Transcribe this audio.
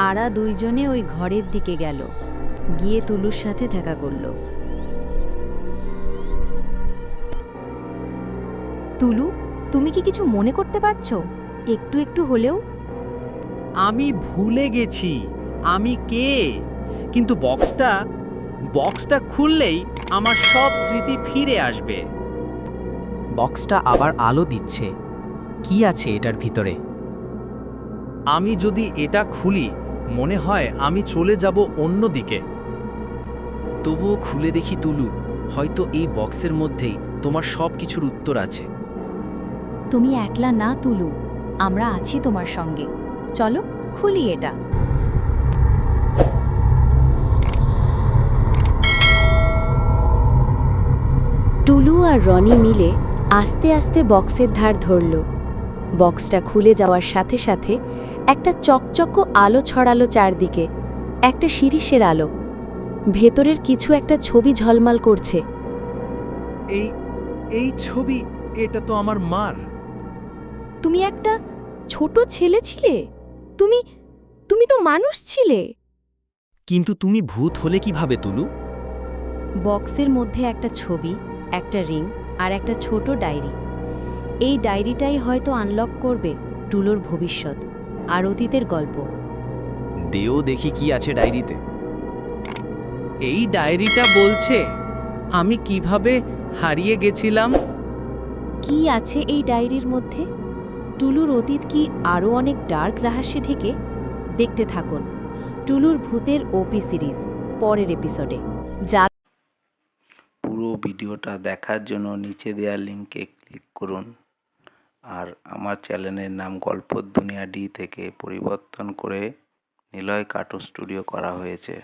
আরা দুইজনে ওই ঘরের দিকে গেল, গিয়ে তুলুর সাথে দেখা করল। তুলু, তুমি কি কিছু মনে করতে পারছো? একটু একটু হলেও? আমি ভুলে গেছি আমি কে, কিন্তু বক্সটা খুললেই আমার সব স্মৃতি ফিরে আসবে। বক্সটা আবার আলো দিচ্ছে। কি আছে এটার ভিতরে? আমি যদি এটা খুলি, মনে হয় আমি চলে যাব অন্যদিকে। তবুও খুলে দেখি তুলু, হয়তো এই বক্সের মধ্যেই তোমার সব কিছুর উত্তর আছে। তুমি একলা না তুলু, আমরা আছি তোমার সঙ্গে। চলো খুলি এটা। টুলু আর রনি মিলে আস্তে আস্তে বক্সের ধার ধরল। বক্সটা খুলে যাওয়ার সাথে সাথে একটা চকচক আলো ছড়ালো চারদিকে, একটা শিরিষের আলো। ভেতরের কিছু একটা ছবি ঝলমল করছে। এই এই ছবি, এটা তো আমার মার। তুমি একটা ছোট ছেলে ছিলে, তুমি তুমি তো মানুষ ছিলে। কিন্তু তুমি ভূত হলে কিভাবে তুলু? বক্সের মধ্যে একটা ছবি, একটা রিং আর একটা ছোট ডায়েরি। এই ডায়েরিটাই হয়তো আনলক করবে টুলোর ভবিষ্যৎ আর অতীতের গল্প। দেও দেখি কি আছে ডায়েরিতে। এই ডায়েরিটা বলছে আমি কিভাবে হারিয়ে গেছিলাম। কি আছে এই ডায়েরির মধ্যে? টুলুর অতীত কি আরও অনেক ডার্ক রহস্যে ঢেকে? দেখতে থাকুন টুলুর ভূতের ওপি সিরিজ পরের এপিসোডে। যা পুরো ভিডিওটা দেখার জন্য নিচে দেওয়া লিঙ্কে ক্লিক করুন। আর আমার চ্যানেলের নাম গল্পর দুনিয়া ডি থেকে পরিবর্তন করে নিলয় কার্টুন স্টুডিও করা হয়েছে।